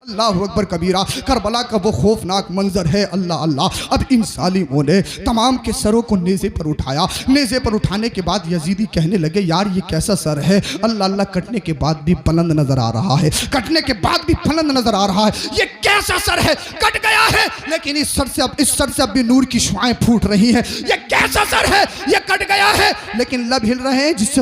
अल्लाह अकबर कबीरा। Karbala का वो खौफनाक मंजर है, अल्लाह अल्लाह। अब इन जालिमों ने तमाम के सरों को नेज़े पर उठाया। नेज़े पर उठाने के बाद यजीदी कहने लगे यार ये कैसा सर है, अल्लाह अल्लाह कटने के बाद भी बुलंद नजर आ रहा है, कटने के बाद भी बुलंद नजर आ रहा है, ये कैसा सर है, कट गया है लेकिन इस सर से अब भी नूर की शुआएं फूट रही हैं। ये कैसा सर है, ये कट गया है लेकिन लब हिल रहे हैं जिससे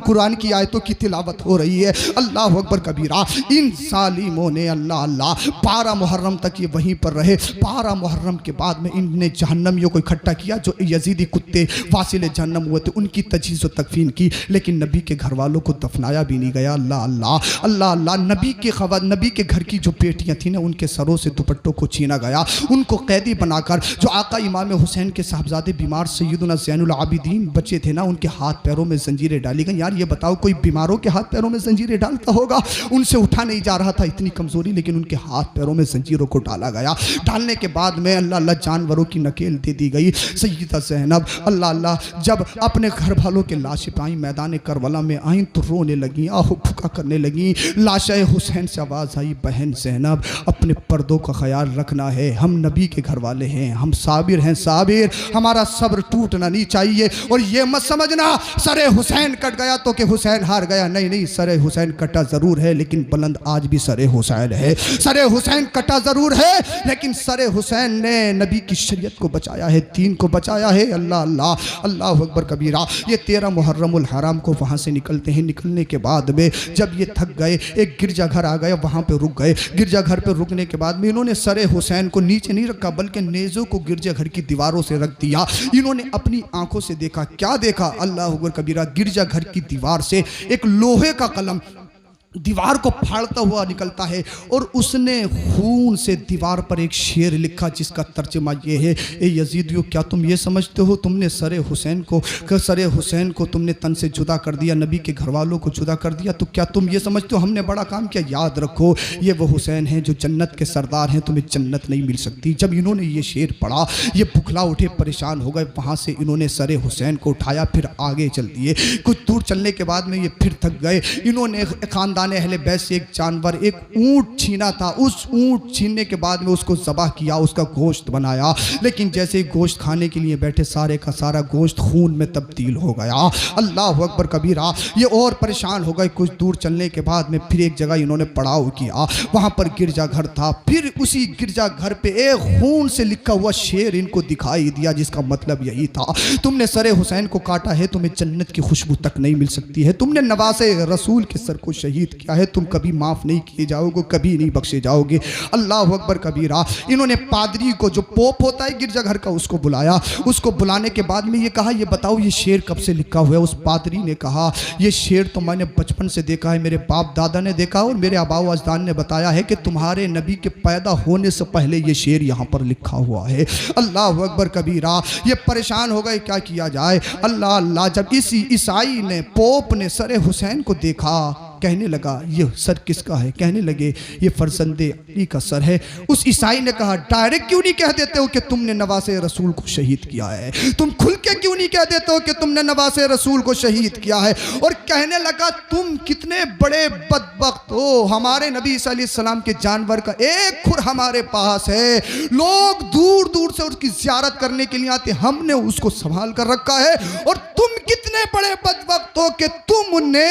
कुरान की आयतों की तिलावत हो रही है। अल्लाह अकबर कबीरा। इन जालिमों ने अल्लाह अल्लाह 12 मुहर्रम तक ये वहीं पर रहे। 12 मुहर्रम के बाद में इनने जहन्नमियों को इकट्ठा किया जो यजीदी कुत्ते वासिले जहन्नम हुए थे, उनकी तजहीज़ व तकफीन की, लेकिन नबी के घर वालों को दफनाया भी नहीं गया। अल्लाह अल्लाह अल्लाह अल्लाह। नबी के घर की जो बेटियां थी ना उनके सरों से दुपट्टों को छीना गया, उनको कैदी बनाकर जो आका इमाम हुसैन के साहबजादे बीमार सैयदना ज़ैनुल आबिदीन बचे थे ना उनके हाथ पैरों में जंजीरें डाली गई। यार ये बताओ कोई बीमारों के हाथ पैरों में जंजीरें डालता होगा? उनसे उठा नहीं जा रहा था, इतनी कमज़ोरी, लेकिन उनके हाथ पैरों में जंजीरों को डाला गया। डालने के बाद में अल्लाह अल्लाह जानवरों की नकेल दे दी गई। सैयदा ज़ैनब अल्लाह अल्लाह जब अपने घर वालों के लाशें पाई मैदान करबला में आई तो रोने लगी, आहू फुका करने लगी। लाशा हुसैन से आवाज़ आई बहन ज़ैनब अपने पर्दों का ख्याल रखना है, हम नबी के घर वाले हैं, हम साबिर हैं, साबिर, हमारा सब्र टूटना नहीं चाहिए। और ये मत समझना सरे हुसैन कट गया तो कि हुसैन हार गया, नहीं नहीं, सरे हुसैन कटा ज़रूर है लेकिन बुलंद आज भी सरे हुसैन है। सरे हुसैन कटा ज़रूर है लेकिन सरे हुसैन ने नबी की शरीयत को बचाया है, दीन को बचाया है। अल्लाह अल्लाह अल्लाह अकबर कबीरा। ये 13 मुहर्रमुल हराम को वहाँ से निकलते हैं। निकलने के बाद में जब ये थक गए एक गिरजा घर आ गए, वहाँ पे रुक गए। गिरजा घर पे रुकने के बाद में इन्होंने सरे हुसैन को नीचे नहीं रखा बल्कि नेज़ों को गिरजा घर की दीवारों से रख दिया। इन्होंने अपनी आंखों से देखा, क्या देखा? अल्लाह अकबर कबीरा। गिरजा घर की दीवार से एक लोहे का कलम दीवार को फाड़ता हुआ निकलता है और उसने खून से दीवार पर एक शेर लिखा जिसका तर्जुमा ये है, ए यजीदियों क्या तुम ये समझते हो तुमने सरे हुसैन को तुमने तन से जुदा कर दिया, नबी के घर वालों को जुदा कर दिया, तो क्या तुम ये समझते हो हमने बड़ा काम किया? याद रखो ये वो हुसैन हैं जो जन्नत के सरदार हैं, तुम्हें जन्नत नहीं मिल सकती। जब इन्होंने ये शेर पढ़ा ये बुखला उठे, परेशान हो गए। वहाँ से इन्होंने सरे हुसैन को उठाया, फिर आगे चल दिए। कुछ दूर चलने के बाद में ये फिर थक गए। इन्होंने खानदान अहले बैत से एक जानवर, एक ऊंट छीना था। उस ऊंट छीनने के बाद में उसको ज़बाह किया, उसका गोश्त बनाया, लेकिन जैसे ही गोश्त खाने के लिए बैठे सारे का सारा गोश्त खून में तब्दील हो गया। अल्लाह अकबर कबीरा। ये और परेशान हो गए। कुछ दूर चलने के बाद में फिर एक जगह इन्होंने पड़ाव किया, वहाँ पर गिरजा घर था। फिर उसी गिरजा घर पे एक खून से लिखा हुआ शेर इनको दिखाई दिया जिसका मतलब यही था, तुमने सरे हुसैन को काटा है, तुम्हें जन्नत की खुशबू तक नहीं मिल सकती है, तुमने नवासे रसूल के सर को शहीद किया है, तुम कभी माफ़ नहीं किए जाओगे, कभी नहीं बख्शे जाओगे। अल्लाह अकबर कबीरा। इन्होंने पादरी को जो पोप होता है गिरजा घर का उसको बुलाया। उसको बुलाने के बाद में ये कहा ये बताओ ये शेर कब से लिखा हुआ है? उस पादरी ने कहा ये शेर तो मैंने बचपन से देखा है, मेरे बाप दादा ने देखा और मेरे आबाओ अजदान ने बताया है कि तुम्हारे नबी के पैदा होने से पहले ये शेर यहाँ पर लिखा हुआ है। अल्लाह अकबर कबीरा। ये परेशान हो गए क्या किया जाए। अल्लाह अल्लाह। जब इसी ईसाई ने पोप ने सरे हुसैन को देखा कहने लगा ये सर किसका है? कहने लगे ये फरजंदे अली का सर है। उस ईसाई ने कहा डायरेक्ट क्यों नहीं कह देते हो कि तुमने नवासे रसूल को शहीद किया है? तुम खुल के क्यों नहीं कह देते हो कि तुमने नवासे रसूल को शहीद किया है? और कहने लगा तुम कितने बड़े बदबख्त हो, हमारे नबी ईसा अलैहिस्सलाम के जानवर का एक खुर हमारे पास है, लोग दूर दूर से उसकी ज़ियारत करने के लिए आते, हमने उसको संभाल कर रखा है, और तुम कितने बड़े बदबख्त हो कि तुमने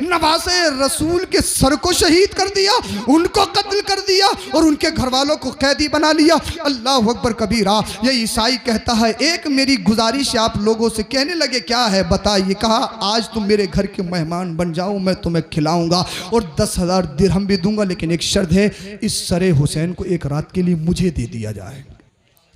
नवासे रसूल के सर को शहीद कर दिया, उनको कत्ल कर दिया और उनके घर वालों को कैदी बना लिया। अल्लाह अकबर कबीरा। ये ईसाई कहता है एक मेरी गुजारिश है आप लोगों से। कहने लगे क्या है बताइए। कहा आज तुम मेरे घर के मेहमान बन जाओ, मैं तुम्हें खिलाऊंगा और 10,000 दिरहम भी दूंगा, लेकिन एक शर्त है इस सरे हुसैन को एक रात के लिए मुझे दे दिया जाए।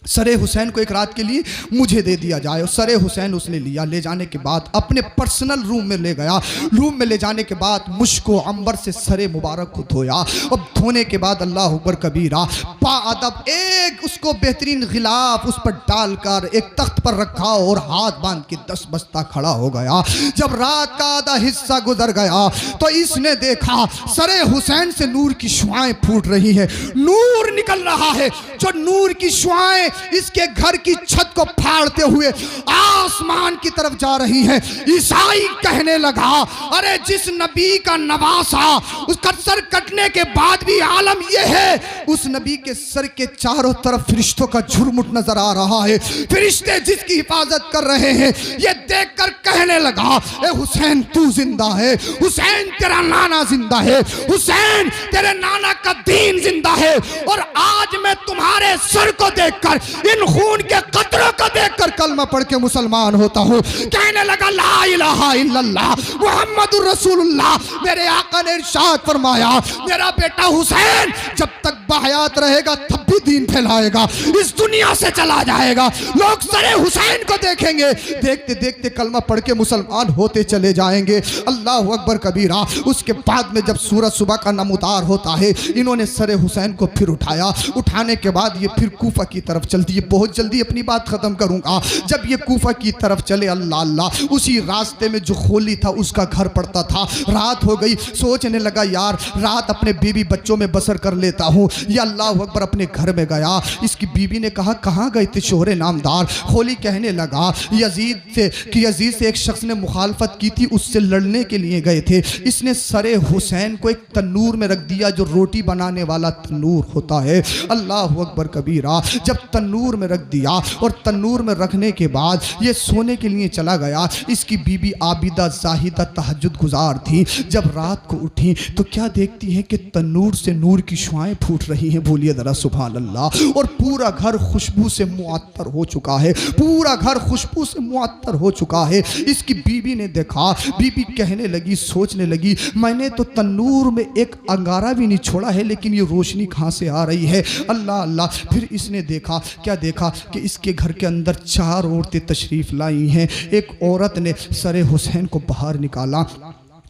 सरे हुसैन को एक रात के लिए मुझे दे दिया जाए। और सरे हुसैन उसने लिया, ले जाने के बाद अपने पर्सनल रूम में ले गया। रूम में ले जाने के बाद मुश्को अंबर से सरे मुबारक को धोया। अब धोने के बाद अल्लाह अकबर कबीरा बाअदब एक उसको बेहतरीन गिलाफ उस पर डालकर एक तख्त पर रखा और हाथ बांध के 10 बस्ता खड़ा हो गया। जब रात का आधा हिस्सा गुजर गया तो इसने देखा सरे हुसैन से नूर की शुआएं फूट रही है, नूर निकल रहा है। जो नूर की शुआएं इसके घर की छत को फाड़ते हुए आसमान की तरफ जा रही है। ईसाई कहने लगा अरे जिस नबी का नवासा उसका सर कटने के बाद भी आलम यह है उस नबी के सर के चारों तरफ फरिश्तों का झुरमुट नजर आ रहा है। फरिश्ते जिसकी हिफाजत कर रहे हैं, ये देखकर कहने लगा, ए हुसैन तू जिंदा है, हुसैन तेरा नाना जिंदा है, हुसैन तेरे नाना का दीन जिंदा है। और आज मैं तुम्हारे सर को देखकर, इन खून के कतरों को देखकर कलमा पढ़ के मुसलमान होता हूँ। कहने लगा ला इलाहा इल्लल्लाह मुहम्मदुर रसूलुल्लाह। मेरे आका ने इरशाद फरमाया, मेरा बेटा हुसैन जब तक बाहयात रहेगा तब भी दीन फैलाएगा, इस दुनिया से चला जाएगा, लोग सरे हुसैन को देखेंगे। देखते देखते कलमा पढ़ के मुसलमान होते चले जाएंगे। अल्लाह अकबर कबीरा। उसके बाद में जब सूरज सुबह का नमूदार होता है, इन्होंने सरे हुसैन को फिर उठाया। उठाने के बाद ये फिर कूफा की तरफ चलती है। बहुत जल्दी अपनी बात खत्म करूंगा। जब ये कूफा की तरफ चले, अल्लाह अल्लाह, उसी रास्ते में जो खोली था उसका घर पड़ता था। रात हो गई, सोचने लगा यार रात अपने बीवी बच्चों में बसर कर लेता हूँ। या अल्लाह अकबर अपने घर में गया। इसकी बीवी ने कहा कहाँ गए थे शोहरे नामदार? खोली कहने लगा यजीद से कि यजीद से एक शख्स ने मुखालफत की थी, उससे लड़ने के लिए गए थे। इसने सरे हुसैन को एक तन्नूर में रख दिया, जो रोटी बनाने वाला तन्नूर होता है। अल्लाह अकबर कबीरा। जब तन्नूर में रख दिया और तन्नूर में रखने के बाद ये सोने के लिए चला गया। इसकी बीबी आबिदा जाहिदा तहज्जुद गुजार थी। जब रात को उठी तो क्या देखती है कि तन्नूर से नूर की शुआएं फूट रही हैं। बोलिए जरा सुभान अल्लाह। और पूरा घर खुशबू से मुअत्तर हो चुका है, पूरा घर खुशबू से मुअत्तर हो चुका है। इसकी बीबी ने देखा, बीबी कहने लगी, सोचने लगी, मैंने तो तन्नूर में एक अंगारा भी नहीं छोड़ा है, लेकिन ये रोशनी कहाँ से आ रही है? अल्लाह अल्लाह। फिर इसने देखा, क्या देखा कि इसके घर के अंदर 4 औरतें तशरीफ़ लाई हैं। एक औरत ने सरे हुसैन को बाहर निकाला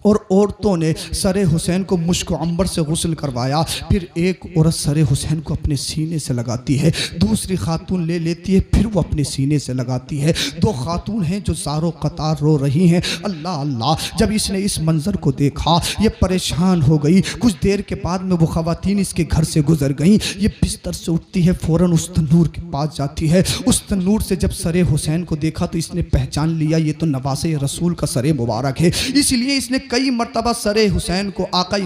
और औरतों ने सरे हुसैन को मुश्क अंबर से गुस्ल करवाया। फिर एक औरत सरे हुसैन को अपने सीने से लगाती है, दूसरी खातून ले लेती है, फिर वो अपने सीने से लगाती है। 2 खातून हैं जो ज़ारो कतार रो रही हैं। अल्लाह अल्लाह। जब इसने इस मंज़र को देखा, ये परेशान हो गई। कुछ देर के बाद में वो ख़वातीन इसके घर से गुजर गईं। ये बिस्तर से उठती है, फ़ौरन उस तन्नूर के पास जाती है। उस तन्नूर से जब सरे हुसैन को देखा तो इसने पहचान लिया, ये तो नवासे रसूल का सरे मुबारक है। इसलिए इसने कई मर्तबा सरे हुसैन को आका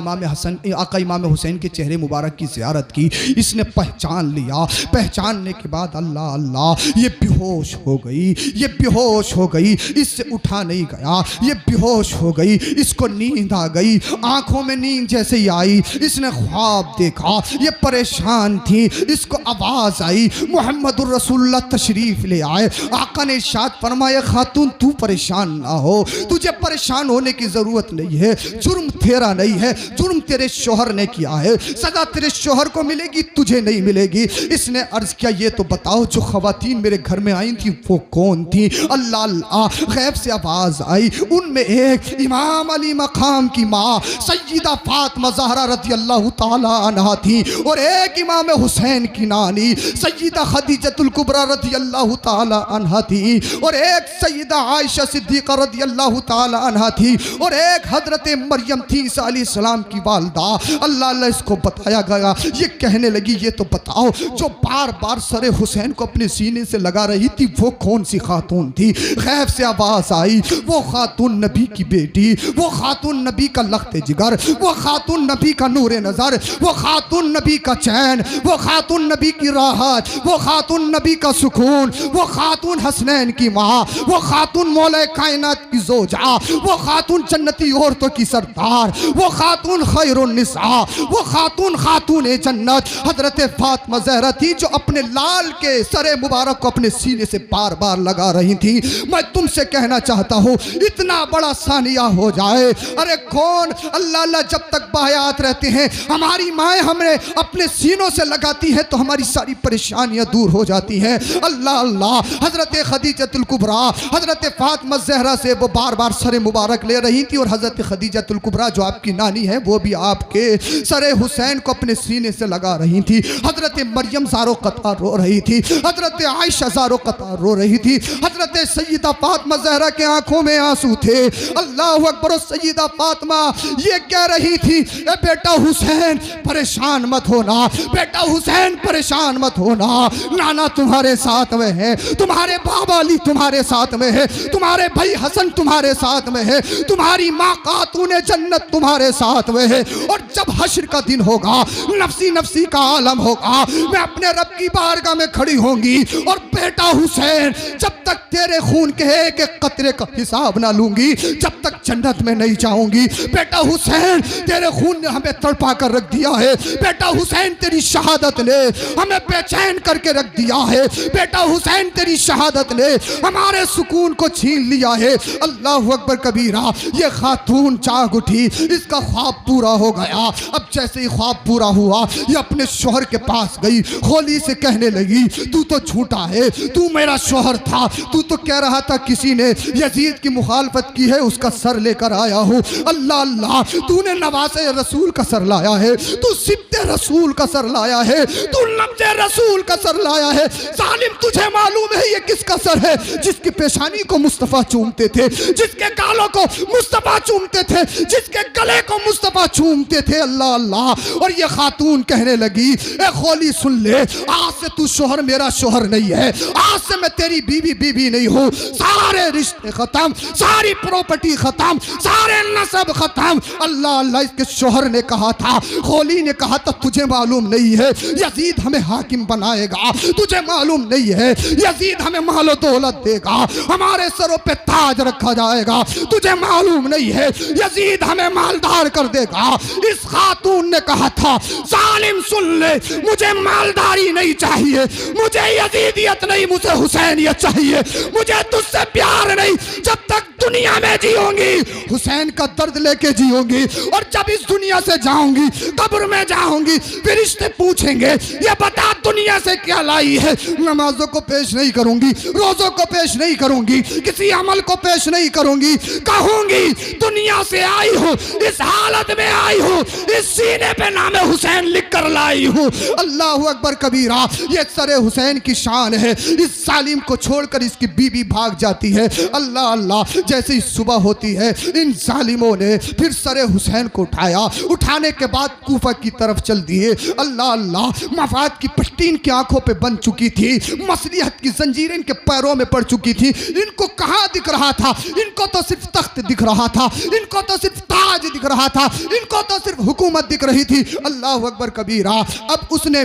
इमाम हुसैन के चेहरे मुबारक की ज़ियारत की। इसने पहचान लिया। पहचानने के बाद अल्लाह अल्लाह, ये बेहोश हो गई, ये बेहोश हो गई। इससे उठा नहीं गया, ये बेहोश हो गई। इसको नींद आ गई, आंखों में नींद जैसे ही आई। इसने ख्वाब देखा, ये परेशान थी। इसको आवाज़ आई, मुहम्मदुर रसूलुल्लाह तशरीफ़ ले आए। आका ने इरशाद फरमाया, खातून तू परेशान ना हो, तुझे परेशान होने की ज़रूरत नहीं है। जुर्म तेरा नहीं है, जुर्म तेरे शोहर ने किया है। सजा तेरे शोहर को मिलेगी, तुझे नहीं मिलेगी। इसने अर्ज किया, ये तो बताओ जो ख़वातीन मेरे घर में आई थी वो कौन थी? अल्लाह अल्लाह। गैब से आवाज़ आई, उनमें एक इमाम अली मकाम की माँ सय्यदा फातिमा ज़हरा रज़ी अल्लाह ताला अन्हा थी, और एक इमाम हुसैन की नानी सय्यदा खदीजतुल कुबरा रज़ी अल्लाह ताला अन्हा थी, और एक सय्यदा आयशा सिद्दीक़ा रज़ी अल्लाह ताला अन्हा थी, और एक हजरत मरियम थी ईसा अलैहिस्सलाम की वालदा। अल्लाह अल्लाह इसको बताया गया। ये कहने लगी, ये तो बताओ जो बार बार सरे हुसैन को अपने सीने से लगा रही थी वो कौन सी खातून थी? गैब से आवाज़ आई, वो खातून नबी की बेटी, वो खातून नबी का लख्त जिगर, वो खातून नबी का नूर नज़र, वो खातून नबी का चैन, वो खातून नबी की राहत, वो खातून नबी का सुकून, वो खातून हसनैन की माँ, वो खातून मौला कायनात की जोजा, वो खातून जन्नती औरतों की सरदार, वो खातून खैरुन निसा, वो खातून जन्नत हजरत फातिमा ज़हरा थी, जो अपने लाल के सरे मुबारक को अपने सीने से बार बार लगा रही थी। मैं तुमसे कहना चाहता हूँ, इतना बड़ा सानिया हो जाए, अरे कौन अल्लाह अल्लाह जब तक बाहयात रहते हैं हमारी माएँ हमें अपने सीनों से लगाती है तो हमारी सारी परेशानियाँ दूर हो जाती हैं। अल्लाह अल्लाह। हजरत खदीजतुल कुबरा, हजरत फातिमा ज़हरा से वो बार बार सरे मुबारक ले रही थी, और हजरत खदीजतुल कुबरा जो आपकी नानी है वो भी आपके सरे हुसैन को अपने सीने से लगा रही थी। हजरत मरियम ज़ारो कतार रो रही थी, हजरत आयशा ज़ारो कतार रो रही थी, हजरत सय्यदा फातिमा ज़हरा के आंखों में आंसू थे। अल्लाह अकबर। सय्यदा फातिमा ये कह रही थी, ए बेटा हुसैन परेशान मत होना, बेटा हुसैन परेशान मत होना, नाना तुम्हारे साथ में है, तुम्हारे बाबा अली तुम्हारे साथ में है, तुम्हारे भाई हसन तुम्हारे साथ में है, तुम्हारी माँ या खातून जन्नत तुम्हारे साथ वे है। और जब हश्र का दिन होगा, नफसी नफसी का आलम होगा, मैं अपने रब की बारगाह में खड़ी होंगी और बेटा हुसैन, जब तक तेरे खून के एक एक कतरे का हिसाब ना लूंगी, जब तक जन्नत में नहीं जाऊंगी। बेटा हुसैन, तेरे खून ने हमें तड़पा कर रख दिया है। बेटा हुसैन, तेरी शहादत ने हमें बेचैन करके रख दिया है। बेटा हुसैन, तेरी शहादत ने हमारे सुकून को छीन लिया है। अल्लाह अकबर कबीरा। ये खातून जाग उठी, इसका ख्वाब पूरा हो गया। अब जैसे ही ख्वाब पूरा हुआ, ये अपने शौहर के पास गई, खोली से कहने लगी, तू तो झूठा है, तू मेरा शौहर था, तू तो कह रहा था किसी ने यजीद की मुखालफत की है, उसका सर लेकर आया हूँ। अल्लाह अल्लाह, तूने नवासे रसूल का सर लाया है, तू सिब्ते रसूल का सर लाया है, तू नब्जे रसूल का सर लाया है। जालिम, तुझे मालूम है ये किसका सर है? जिसकी पेशानी को मुस्तफा चूमते थे, जिसके गालों को मुस्तफा चूमते थे, जिसके गले को मुस्तफा चूमते थे। अल्लाह अल्लाह। और ये खातून कहने लगी, ए खोली सुन ले, आज से तू शोहर मेरा शोहर नहीं है, आज से मैं तेरी बीवी बीवी नहीं हूँ। सारे रिश्ते खत्म, सारी प्रॉपर्टी खत्म, सारे नसब खत्म। अल्लाह अल्लाह। इसके शोहर ने कहा था, खोली ने कहा था, तुझे मालूम नहीं है यजीद हमें हाकिम बनाएगा, तुझे मालूम नहीं है यजीद हमें मालो दौलत देगा, हमारे सरों पे ताज रखा जाएगा, तुझे मालूम नहीं है यजीद हमें मालदार कर देगा। इस खातून ने कहा था, जालिम सुन ले, मुझे मालदारी नहीं चाहिए, मुझे यजीदियत नहीं, मुझे हुसैनियत चाहिए, मुझे तुझसे प्यार नहीं। जब तक दुनिया में जीऊंगी, हुसैन का दर्द लेके जीऊंगी, और जब इस दुनिया से जाऊंगी, कब्र में जाऊंगी, फरिश्ते पूछेंगे, ये बता दुनिया से क्या लाई है? नमाजों को पेश नहीं करूंगी, रोजों को पेश नहीं करूंगी, किसी अमल को पेश नहीं करूंगी, कहूंगी दुनिया से आई हूं, इस हालत में आई हूं, इस सीने पे नाम हुसैन लिख कर लाई हूं। अल्लाह अकबर कबीरा। ये सरे हुसैन की शान है। इस जालिम को छोड़कर इसकी बीबी भाग जाती है। अल्लाह अल्लाह। जैसे ही सुबह होती है, इन जालिमों ने फिर सरे हुसैन को उठाया, उठाने के बाद कूफा की तरफ चल दिए। अल्लाह अल्लाह। मफाद की पट्टी इनकी आंखों पे बन चुकी थी, मसलिहत की जंजीरें इनके पैरों में पड़ चुकी थी। इनको कहाँ दिख रहा था? इनको तो सिर्फ तख्त दिख रहा था, इनको तो सिर्फ ताज दिख रहा था, इनको तो सिर्फ हुकूमत दिख रही थी। अल्लाह अकबर कबीरा। अब उसने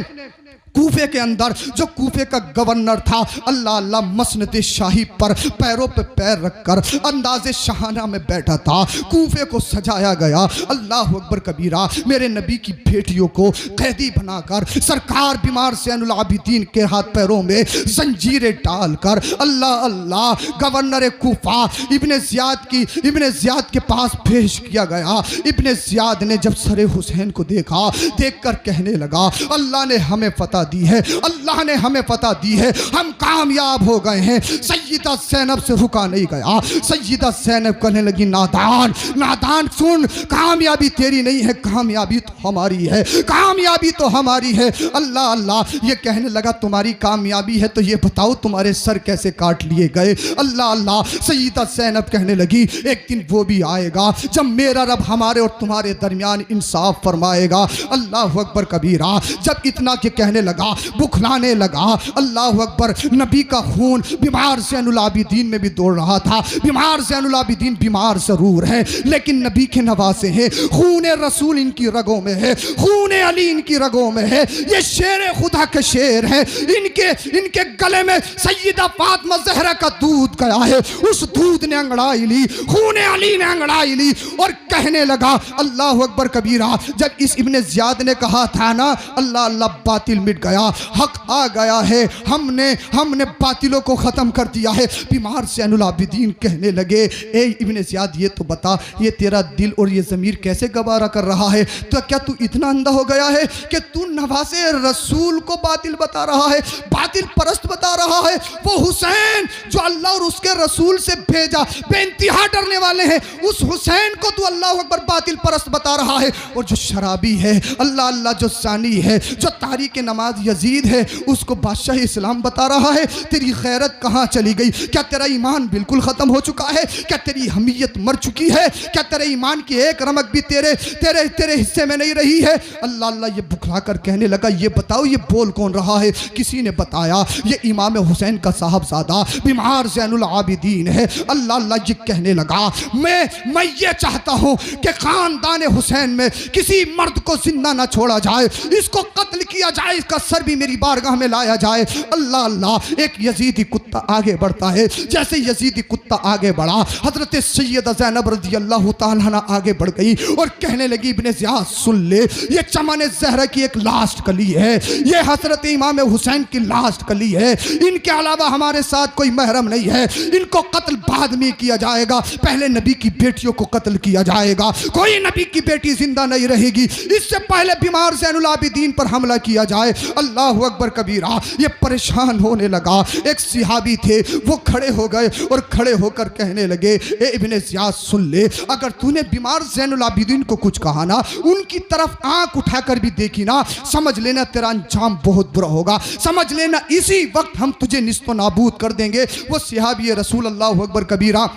कूफे के अंदर, जो कूफे का गवर्नर था, अल्लाह अल्लाह, मसनद शाही पर पैरों पे पैर रखकर अंदाज़े शाहाना में बैठा था। कूफे को सजाया गया। अल्लाह अकबर कबीरा। मेरे नबी की बेटियों को कैदी बनाकर सरकार बीमार ज़ैनुल आबिदीन के हाथ पैरों में जंजीरें डालकर, अल्लाह अल्लाह, गवर्नर कूफा इब्ने ज़ियाद के पास पेश किया गया। इब्ने ज़ियाद ने जब सरे हुसैन को देखा, देखकर कहने लगा, अल्लाह ने हमें फतह दी है, अल्लाह ने हमें फतह दी है, हम कामयाब हो गए हैं। सैयदा ज़ैनब से रुका नहीं गया। सैयदा ज़ैनब कहने लगी, नादान नादान, सुन, कामयाबी तेरी नहीं है, कामयाबी तो हमारी है, कामयाबी तो हमारी है। अल्लाह अल्लाह। ये कहने लगा, तुम्हारी कामयाबी है तो ये बताओ तुम्हारे सर कैसे काट लिए गए? अल्लाह अल्लाह। सैयदा ज़ैनब कहने लगी, एक दिन वो भी आएगा जब मेरा रब हमारे और तुम्हारे दरमियान इंसाफ फरमाएगा। अल्लाह अकबर कबीरा। जब इतना के कहने लगा, बुखलाने लगा। अल्लाह अकबर। नबी का खून बीमार ज़ैनुल आबिदीन में भी दौड़ रहा था। बीमार ज़ैनुल आबिदीन बीमार ज़रूर है, लेकिन नबी के नवासे हैं, खून रसूल इनकी रगों में है, खून अली इनकी रगों में है। ये शेर खुदा के शेर है। इनके गले में सैयदा फातिमा ज़हरा का दूध गया है। उस दूध ने अंगड़ाई ली, खून अली ने अंगड़ाई ली, और कहने लगा, अल्लाह अकबर कबीरा। जब इस इब्ने ज़ियाद ने कहा था ना, अल्लाह अल्लाह, बातिल मिट गया, हक आ गया है, हमने बातिलों को ख़त्म कर दिया है। बीमार ज़ैनुल आबिदीन कहने लगे, ए इब्ने ज़ियाद, ये तो बता, ये तेरा दिल और ये ज़मीर कैसे गवारा कर रहा है? तो क्या तू इतना अंधा हो गया है कि तू नवासे रसूल को बातिल बता रहा है, बातिल परस्त बता रहा है? वो हुसैन जो अल्लाह और उसके रसूल से भेजा, बेइंतहा डरने वाले हैं, उस हुसैन को तू अल्लाह अकबर बातिल परस्त बता रहा है। और जो शराबी है, अल्लाह अल्लाह, जो सानी है, जो तारीक नमाज दामाद यजीद है उसको बादशाह इस्लाम बता रहा है तेरी गैरत कहाँ चली गई, क्या तेरा ईमान बिल्कुल ख़त्म हो चुका है, क्या तेरी हमीयत मर चुकी है, क्या तेरे ईमान की एक रमक भी तेरे तेरे तेरे हिस्से में नहीं रही है। अल्लाह अल्लाह ये बुखला कर कहने लगा ये बताओ ये बोल कौन रहा है। किसी ने बताया ये इमाम हुसैन का साहबजादा बीमार ज़ैनुल आबिदीन है। अल्लाह अल्लाह ये कहने लगा मैं ये चाहता हूँ कि ख़ानदान हुसैन में किसी मर्द को जिंदा ना छोड़ा जाए, इसको कत्ल किया जाए, इसका सर भी मेरी बारगाह में लाया जाए। अल्लाह अल्लाह एक यजीदी कुत्ता आगे बढ़ता है। जैसे यजीदी कुत्ता आगे बढ़ा हजरत सैयदा ज़ैनब रज़ियल्लाहु ताला अन्हा आगे बढ़ गई और कहने लगी इब्ने ज़ियाद सुन ले ये चमन ज़हरा की एक लास्ट कली है, ये हजरत इमाम हुसैन की लास्ट कली है, इनके अलावा हमारे साथ कोई महरम नहीं है, इनको कत्ल बाद में किया जाएगा, पहले नबी की बेटियों को कत्ल किया जाएगा, कोई नबी की बेटी जिंदा नहीं रहेगी, इससे पहले बीमार ज़ैनुल आबिदीन पर हमला किया जाए। अल्लाह अकबर कबीरा। ये परेशान होने लगा। एक सिहाबी थे वो खड़े हो गए और खड़े होकर कहने लगे ए इब्ने ज़ियाद सुन ले, अगर तूने बीमार ज़ैनुल आबिदीन को कुछ कहा ना, उनकी तरफ आंख उठाकर भी देखी ना, समझ लेना तेरा अंजाम बहुत बुरा होगा, समझ लेना इसी वक्त हम तुझे निस्तो नाबूद कर देंगे। वो सिहाबी रसूल अल्लाह अकबर कबीरा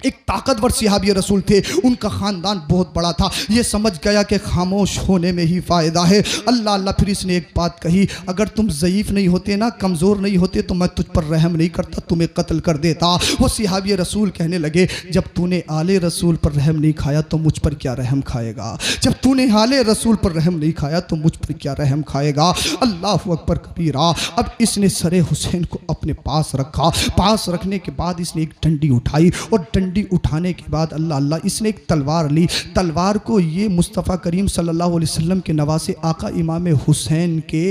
एक ताकतवर सिहाबी रसूल थे, उनका ख़ानदान बहुत बड़ा था। ये समझ गया कि खामोश होने में ही फ़ायदा है। अल्लाह अल्लाह फिर इसने एक बात कही अगर तुम ज़ईफ़ नहीं होते ना, कमज़ोर नहीं होते तो मैं तुझ पर रहम नहीं करता, तुम्हें कत्ल कर देता। वो सिहाबी रसूल कहने लगे जब तूने आले रसूल पर रहम नहीं खाया तो मुझ पर क्या रहम खाएगा, जब तूने आले रसूल पर रहम नहीं खाया तो मुझ पर क्या रहम खाएगा। अल्लाह अकबर कबीरा। अब इसने सरे हुसैन को अपने पास रखा। पास रखने के बाद इसने एक डंडी उठाई और डंडी उठाने के बाद अल्लाह अल्लाह इसने एक तलवार ली। तलवार को ये मुस्तफ़ा करीम सल्लल्लाहु अलैहि वसल्लम के नवासे आका इमाम हुसैन के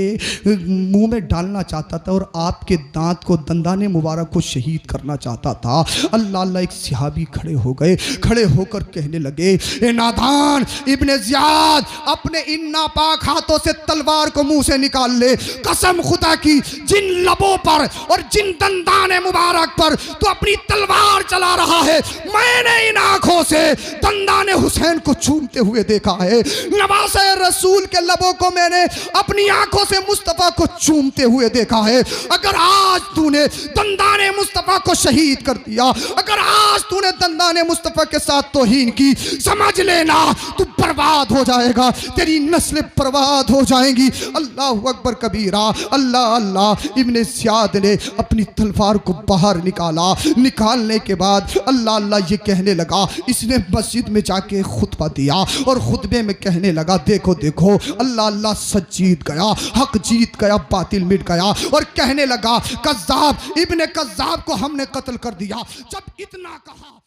मुंह में डालना चाहता था और आपके दांत को दंदाने मुबारक को शहीद करना चाहता था। अल्लाह अल्लाह एक सिहाबी खड़े हो गए, खड़े होकर कहने लगे ए नादान इब्ने ज़ियाद अपने इन नापाक हाथों से तलवार को मुंह से निकाल ले, कसम खुदा की जिन लबों पर और जिन दंदाने मुबारक पर तू अपनी तलवार चला रहा है मैंने इन आंखों से दंदाने हुसैन को चूमते हुए देखा है, नवासे रसूल के लबों को मैंने अपनी आंखों से मुस्तफ़ा को चूमते हुए देखा है। अगर आज तूने दंदाने मुस्तफ़ा को शहीद कर दिया, अगर आज तूने दंदाने मुस्तफ़ा के साथ तौहीन की, समझ लेना तू बर्बाद हो जाएगा, तेरी नस्लें बर्बाद हो जाएंगी। अल्लाह अकबर कबीरा। अल्लाह अल्लाह। इब्ने ज़ियाद ने अपनी तलवार को बाहर निकाला। निकालने के बाद अल्लाह अल्लाह ये कहने लगा, इसने मस्जिद में जाके खुतबा दिया और खुतबे में कहने लगा देखो देखो अल्लाह अल्लाह सच जीत गया, हक जीत गया, बातिल मिट गया। और कहने लगा कज़्ज़ाब इब्ने कज़्ज़ाब को हमने कत्ल कर दिया। जब इतना कहा